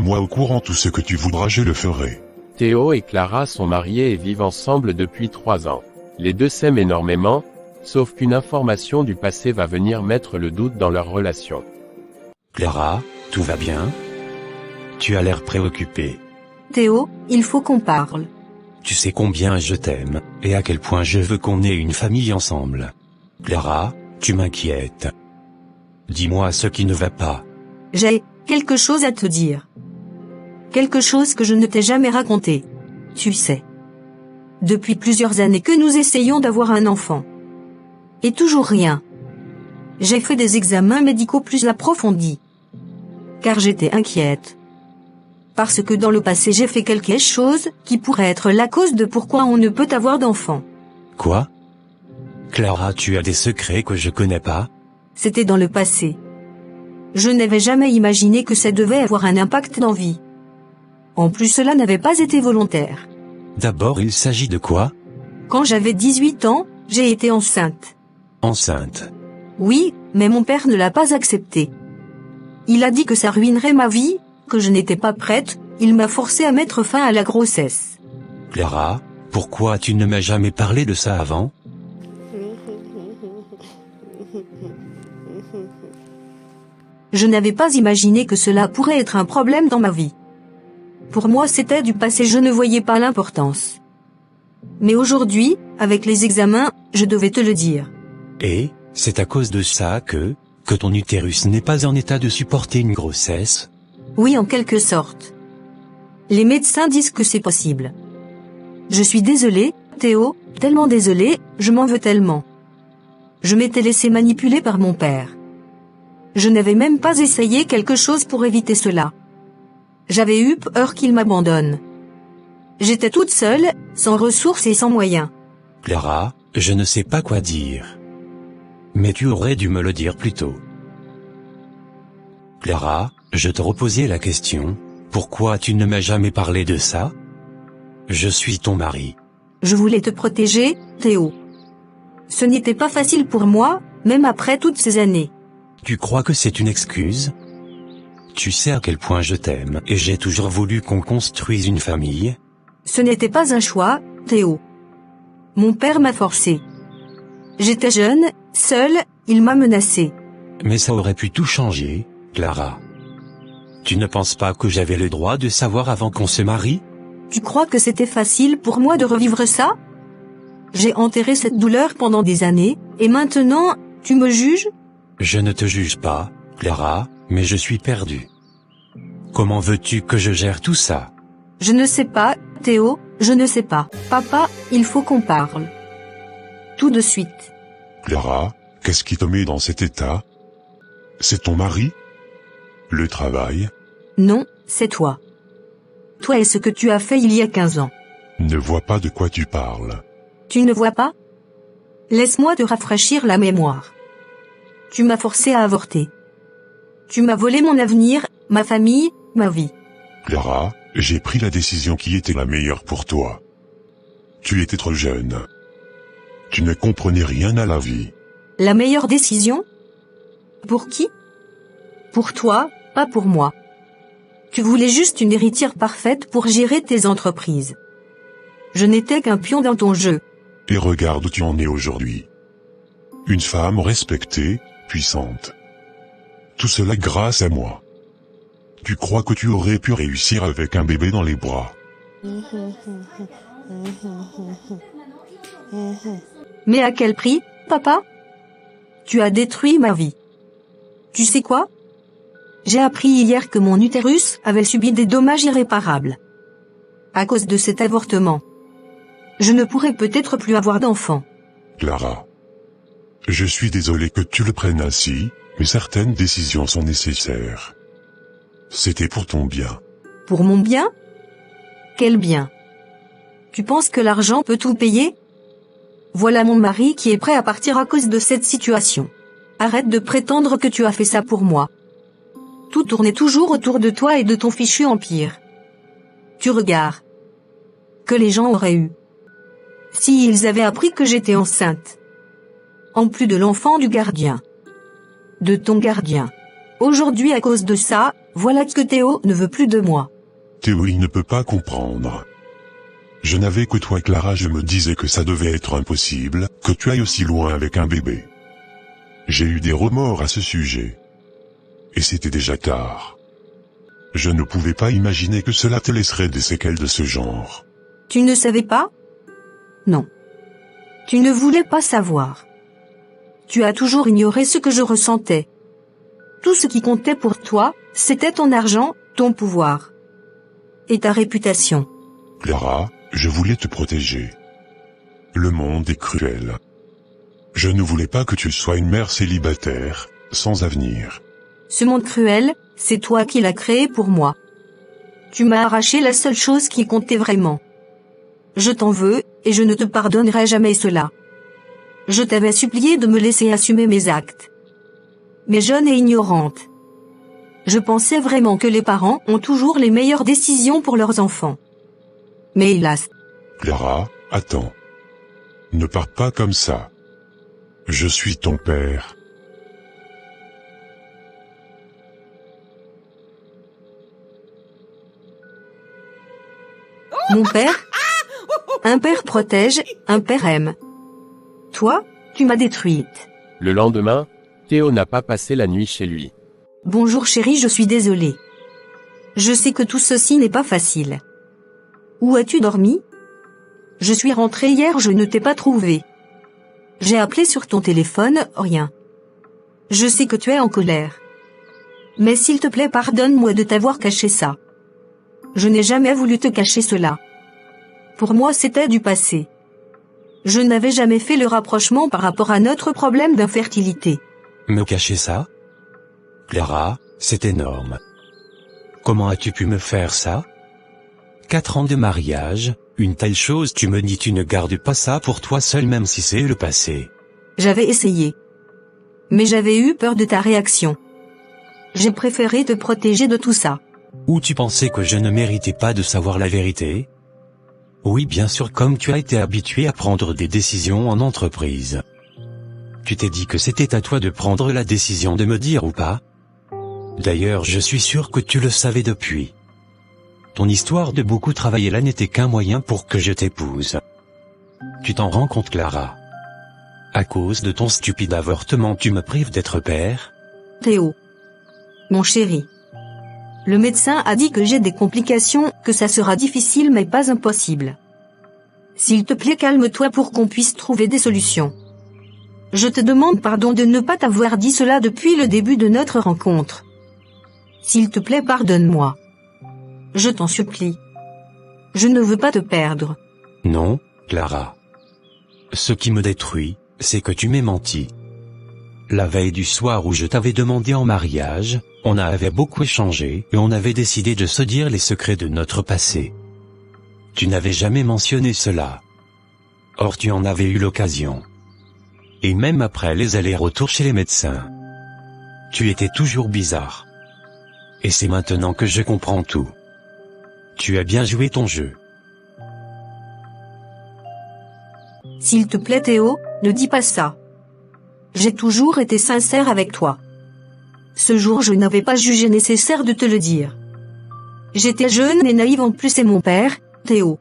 Moi au courant tout ce que tu voudras je le ferai. Théo et Clara sont mariés et vivent ensemble depuis 3 ans. Les deux s'aiment énormément, sauf qu'une information du passé va venir mettre le doute dans leur relation. Clara, tout va bien? Tu as l'air préoccupée. Théo, il faut qu'on parle. Tu sais combien je t'aime, et à quel point je veux qu'on ait une famille ensemble. Clara, tu m'inquiètes. Dis-moi ce qui ne va pas. J'ai quelque chose à te dire. Quelque chose que je ne t'ai jamais raconté. Tu sais. Depuis plusieurs années que nous essayons d'avoir un enfant. Et toujours rien. J'ai fait des examens médicaux plus approfondis. Car j'étais inquiète. Parce que dans le passé j'ai fait quelque chose qui pourrait être la cause de pourquoi on ne peut avoir d'enfant. Quoi? Clara, tu as des secrets que je connais pas? C'était dans le passé. Je n'avais jamais imaginé que ça devait avoir un impact dans vie. En plus cela n'avait pas été volontaire. D'abord il s'agit de quoi? Quand j'avais 18 ans, j'ai été enceinte. Enceinte. Oui, mais mon père ne l'a pas accepté. Il a dit que ça ruinerait ma vie, que je n'étais pas prête, il m'a forcé à mettre fin à la grossesse. Clara, pourquoi tu ne m'as jamais parlé de ça avant? Je n'avais pas imaginé que cela pourrait être un problème dans ma vie. Pour moi c'était du passé, je ne voyais pas l'importance. Mais aujourd'hui, avec les examens, je devais te le dire. Et, c'est à cause de ça que ton utérus n'est pas en état de supporter une grossesse? Oui, en quelque sorte. Les médecins disent que c'est possible. Je suis désolée, Théo, tellement désolée, je m'en veux tellement. Je m'étais laissé manipuler par mon père. Je n'avais même pas essayé quelque chose pour éviter cela. J'avais eu peur qu'il m'abandonne. J'étais toute seule, sans ressources et sans moyens. Clara, je ne sais pas quoi dire. Mais tu aurais dû me le dire plus tôt. Clara, je te reposais la question, pourquoi tu ne m'as jamais parlé de ça? Je suis ton mari. Je voulais te protéger, Théo. Ce n'était pas facile pour moi, même après toutes ces années. Tu crois que c'est une excuse? Tu sais à quel point je t'aime et j'ai toujours voulu qu'on construise une famille. Ce n'était pas un choix, Théo. Mon père m'a forcé. J'étais jeune, seule, il m'a menacé. Mais ça aurait pu tout changer, Clara. Tu ne penses pas que j'avais le droit de savoir avant qu'on se marie? Tu crois que c'était facile pour moi de revivre ça? J'ai enterré cette douleur pendant des années, et maintenant, tu me juges? Je ne te juge pas, Clara, mais je suis perdu. Comment veux-tu que je gère tout ça? Je ne sais pas, Théo, je ne sais pas. Papa, il faut qu'on parle. Tout de suite. Clara, qu'est-ce qui te met dans cet état? C'est ton mari? Le travail? Non, c'est toi. Toi et ce que tu as fait il y a 15 ans. Ne vois pas de quoi tu parles. Tu ne vois pas? Laisse-moi te rafraîchir la mémoire. Tu m'as forcé à avorter. Tu m'as volé mon avenir, ma famille, ma vie. Clara, j'ai pris la décision qui était la meilleure pour toi. Tu étais trop jeune. Tu ne comprenais rien à la vie. La meilleure décision? Pour qui? Pour toi, pas pour moi. Tu voulais juste une héritière parfaite pour gérer tes entreprises. Je n'étais qu'un pion dans ton jeu. Et regarde où tu en es aujourd'hui. Une femme respectée, puissante. Tout cela grâce à moi. Tu crois que tu aurais pu réussir avec un bébé dans les bras? Mais à quel prix, papa? Tu as détruit ma vie. Tu sais quoi? J'ai appris hier que mon utérus avait subi des dommages irréparables. À cause de cet avortement. Je ne pourrai peut-être plus avoir d'enfant. Clara. Je suis désolé que tu le prennes ainsi, mais certaines décisions sont nécessaires. C'était pour ton bien. Pour mon bien? Quel bien? Tu penses que l'argent peut tout payer? Voilà mon mari qui est prêt à partir à cause de cette situation. Arrête de prétendre que tu as fait ça pour moi. Tout tournait toujours autour de toi et de ton fichu empire. Tu regardes. Que les gens auraient eu. Si ils avaient appris que j'étais enceinte. En plus de l'enfant du gardien. De ton gardien. Aujourd'hui à cause de ça, voilà que Théo ne veut plus de moi. Théo, il ne peut pas comprendre. Je n'avais que toi, Clara, je me disais que ça devait être impossible, que tu ailles aussi loin avec un bébé. J'ai eu des remords à ce sujet. Et c'était déjà tard. Je ne pouvais pas imaginer que cela te laisserait des séquelles de ce genre. Tu ne savais pas? Non. Tu ne voulais pas savoir. Tu as toujours ignoré ce que je ressentais. Tout ce qui comptait pour toi, c'était ton argent, ton pouvoir. Et ta réputation. Clara, je voulais te protéger. Le monde est cruel. Je ne voulais pas que tu sois une mère célibataire, sans avenir. Ce monde cruel, c'est toi qui l'as créé pour moi. Tu m'as arraché la seule chose qui comptait vraiment. Je t'en veux, et je ne te pardonnerai jamais cela. Je t'avais supplié de me laisser assumer mes actes. Mais jeune et ignorante. Je pensais vraiment que les parents ont toujours les meilleures décisions pour leurs enfants. Mais hélas. Clara, attends. Ne pars pas comme ça. Je suis ton père. Mon père? Un père protège, un père aime. Toi, tu m'as détruite. Le lendemain, Théo n'a pas passé la nuit chez lui. Bonjour chérie, je suis désolée. Je sais que tout ceci n'est pas facile. Où as-tu dormi? Je suis rentrée hier, je ne t'ai pas trouvé. J'ai appelé sur ton téléphone, rien. Je sais que tu es en colère. Mais s'il te plaît, pardonne-moi de t'avoir caché ça. Je n'ai jamais voulu te cacher cela. Pour moi, c'était du passé. Je n'avais jamais fait le rapprochement par rapport à notre problème d'infertilité. Me cacher ça? Clara, c'est énorme. Comment as-tu pu me faire ça? 4 ans de mariage, une telle chose, tu me dis tu ne gardes pas ça pour toi seul même si c'est le passé. J'avais essayé. Mais j'avais eu peur de ta réaction. J'ai préféré te protéger de tout ça. Ou tu pensais que je ne méritais pas de savoir la vérité? Oui, bien sûr, comme tu as été habitué à prendre des décisions en entreprise. Tu t'es dit que c'était à toi de prendre la décision de me dire ou pas? D'ailleurs, je suis sûr que tu le savais depuis. Ton histoire de beaucoup travailler là n'était qu'un moyen pour que je t'épouse. Tu t'en rends compte, Clara? À cause de ton stupide avortement, tu me prives d'être père? Théo. Mon chéri. Le médecin a dit que j'ai des complications, que ça sera difficile mais pas impossible. S'il te plaît, calme-toi pour qu'on puisse trouver des solutions. Je te demande pardon de ne pas t'avoir dit cela depuis le début de notre rencontre. S'il te plaît, pardonne-moi. Je t'en supplie. Je ne veux pas te perdre. Non, Clara. Ce qui me détruit, c'est que tu m'aies menti. La veille du soir où je t'avais demandé en mariage, on avait beaucoup échangé et on avait décidé de se dire les secrets de notre passé. Tu n'avais jamais mentionné cela. Or tu en avais eu l'occasion. Et même après les allers-retours chez les médecins. Tu étais toujours bizarre. Et c'est maintenant que je comprends tout. Tu as bien joué ton jeu. S'il te plaît Théo, ne dis pas ça. J'ai toujours été sincère avec toi. Ce jour je n'avais pas jugé nécessaire de te le dire. J'étais jeune et naïve, en plus c'est mon père, Théo.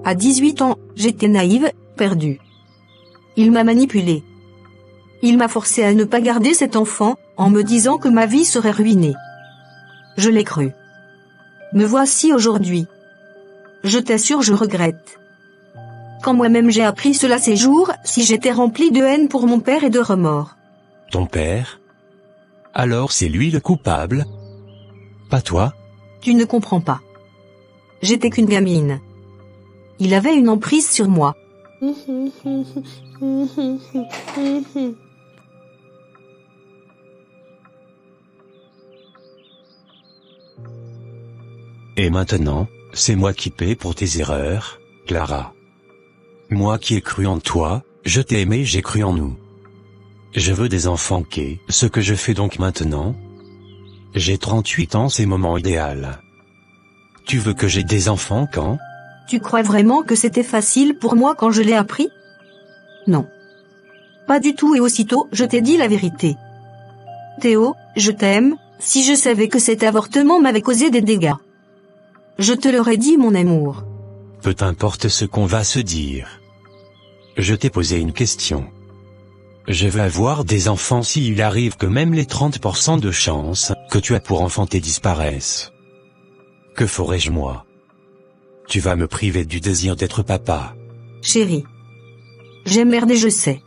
À 18 ans, j'étais naïve, perdue. Il m'a manipulée. Il m'a forcé à ne pas garder cet enfant, en me disant que ma vie serait ruinée. Je l'ai cru. Me voici aujourd'hui. Je t'assure, je regrette. Quand moi-même j'ai appris cela ces jours, si j'étais remplie de haine pour mon père et de remords. Ton père? Alors c'est lui le coupable? Pas toi? Tu ne comprends pas. J'étais qu'une gamine. Il avait une emprise sur moi. Et maintenant, c'est moi qui paie pour tes erreurs, Clara. Moi qui ai cru en toi, je t'ai aimé, j'ai cru en nous. Je veux des enfants, qu'est ce que je fais donc maintenant? J'ai 38 ans, c'est le moment idéal. Tu veux que j'ai des enfants quand? Tu crois vraiment que c'était facile pour moi quand je l'ai appris? Non. Pas du tout, et aussitôt, je t'ai dit la vérité. Théo, Je t'aime, si je savais que cet avortement m'avait causé des dégâts. Je te l'aurais dit, mon amour. Peu importe ce qu'on va se dire. Je t'ai posé une question. Je veux avoir des enfants s'il arrive que même les 30% de chance que tu as pour enfanter disparaissent. Que ferais-je moi? Tu vas me priver du désir d'être papa. Chérie. J'ai merdé, je sais.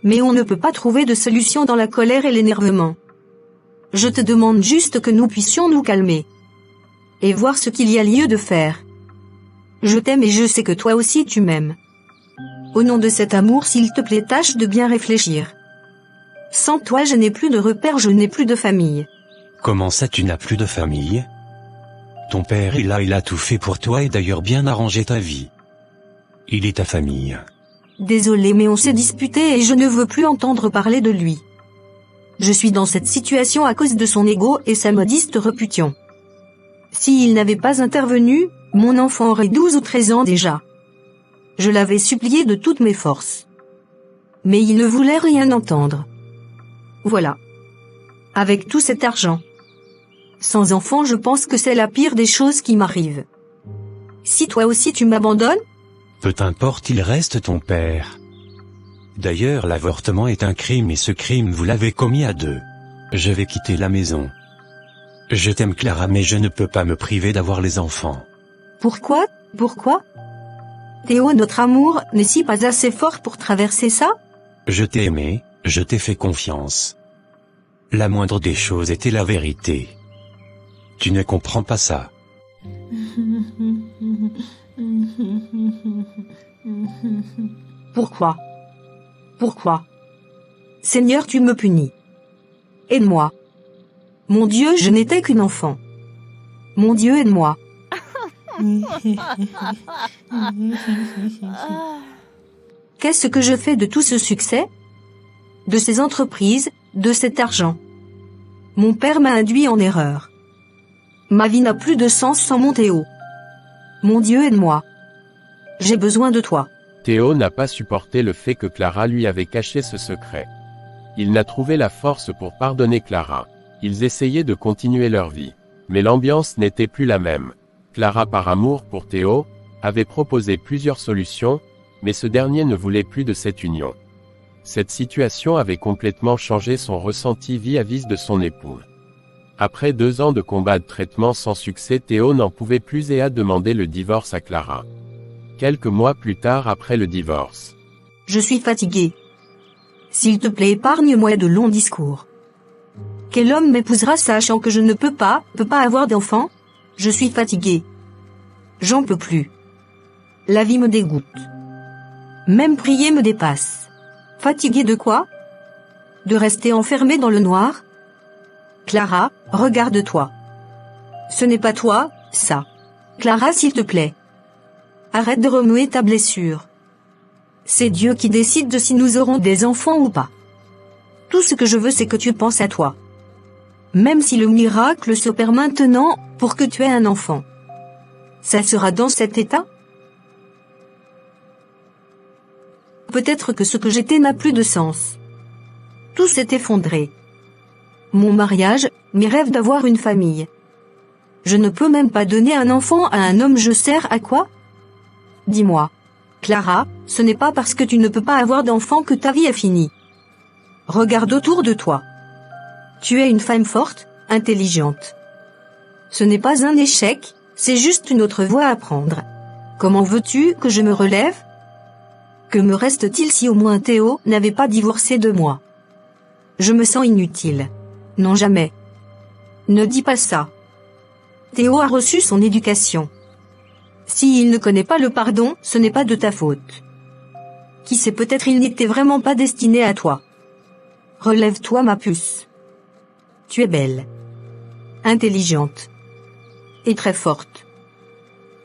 Mais on ne peut pas trouver de solution dans la colère et l'énervement. Je te demande juste que nous puissions nous calmer. Et voir ce qu'il y a lieu de faire. Je t'aime et je sais que toi aussi tu m'aimes. Au nom de cet amour, s'il te plaît, tâche de bien réfléchir. Sans toi, je n'ai plus de repères, je n'ai plus de famille. Comment ça, tu n'as plus de famille? Ton père est là, il a tout fait pour toi et d'ailleurs bien arrangé ta vie. Il est ta famille. Désolé, mais on s'est disputé et je ne veux plus entendre parler de lui. Je suis dans cette situation à cause de son ego et sa modeste réputation. S'il n'avait pas intervenu, mon enfant aurait 12 ou 13 ans déjà. Je l'avais supplié de toutes mes forces. Mais il ne voulait rien entendre. Voilà. Avec tout cet argent. Sans enfant, je pense que c'est la pire des choses qui m'arrivent. Si toi aussi tu m'abandonnes? Peu importe, il reste ton père. D'ailleurs, l'avortement est un crime et ce crime vous l'avez commis à deux. Je vais quitter la maison. Je t'aime Clara, mais je ne peux pas me priver d'avoir les enfants. Pourquoi? Pourquoi? Théo, notre amour n'est-il pas assez fort pour traverser ça? Je t'ai aimé, je t'ai fait confiance. La moindre des choses était la vérité. Tu ne comprends pas ça. Pourquoi? Pourquoi? Seigneur, tu me punis. Aide-moi. Mon Dieu, je n'étais qu'une enfant. Mon Dieu, aide-moi. Qu'est-ce que je fais de tout ce succès? De ces entreprises, de cet argent? Mon père m'a induit en erreur. Ma vie n'a plus de sens sans mon Théo. Mon Dieu, aide-moi. J'ai besoin de toi. Théo n'a pas supporté le fait que Clara lui avait caché ce secret. Il n'a trouvé la force pour pardonner Clara. Ils essayaient de continuer leur vie. Mais l'ambiance n'était plus la même. Clara, par amour pour Théo, avait proposé plusieurs solutions, mais ce dernier ne voulait plus de cette union. Cette situation avait complètement changé son ressenti vis-à-vis de son époux. Après 2 ans de combat de traitement sans succès, Théo n'en pouvait plus et a demandé le divorce à Clara. Quelques mois plus tard après le divorce. Je suis fatigué. S'il te plaît, épargne-moi de longs discours. Quel homme m'épousera sachant que je ne peux pas avoir d'enfant? Je suis fatigué. J'en peux plus. La vie me dégoûte. Même prier me dépasse. Fatigué de quoi? De rester enfermé dans le noir? Clara, regarde-toi. Ce n'est pas toi, ça. Clara, s'il te plaît. Arrête de remuer ta blessure. C'est Dieu qui décide de si nous aurons des enfants ou pas. Tout ce que je veux, c'est que tu penses à toi. Même si le miracle s'opère maintenant, pour que tu aies un enfant. Ça sera dans cet état? Peut-être que ce que j'étais n'a plus de sens. Tout s'est effondré. Mon mariage, mes rêves d'avoir une famille. Je ne peux même pas donner un enfant à un homme, je sers à quoi? Dis-moi. Clara, ce n'est pas parce que tu ne peux pas avoir d'enfant que ta vie est finie. Regarde autour de toi. Tu es une femme forte, intelligente. Ce n'est pas un échec, c'est juste une autre voie à prendre. Comment veux-tu que je me relève? Que me reste-t-il si au moins Théo n'avait pas divorcé de moi? Je me sens inutile. Non, jamais. Ne dis pas ça. Théo a reçu son éducation. S'il ne connaît pas le pardon, ce n'est pas de ta faute. Qui sait, peut-être il n'était vraiment pas destiné à toi. Relève-toi, ma puce. Tu es belle. Intelligente. Et très forte.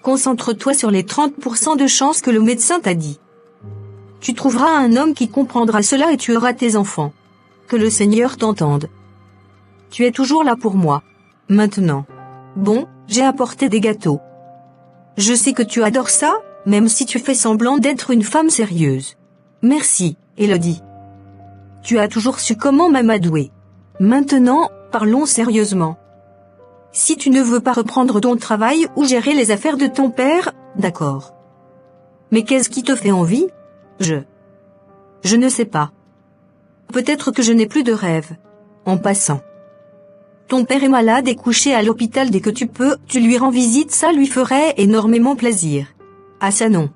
Concentre-toi sur les 30% de chance que le médecin t'a dit. Tu trouveras un homme qui comprendra cela et tu auras tes enfants. Que le Seigneur t'entende. Tu es toujours là pour moi. Maintenant. Bon, j'ai apporté des gâteaux. Je sais que tu adores ça, même si tu fais semblant d'être une femme sérieuse. Merci, Élodie. Tu as toujours su comment m'amadouer. Maintenant, parlons sérieusement. Si tu ne veux pas reprendre ton travail ou gérer les affaires de ton père, d'accord. Mais qu'est-ce qui te fait envie? Je ne sais pas. Peut-être que je n'ai plus de rêve. En passant. Ton père est malade et couché à l'hôpital dès que tu peux, tu lui rends visite, ça lui ferait énormément plaisir. Ah ça non.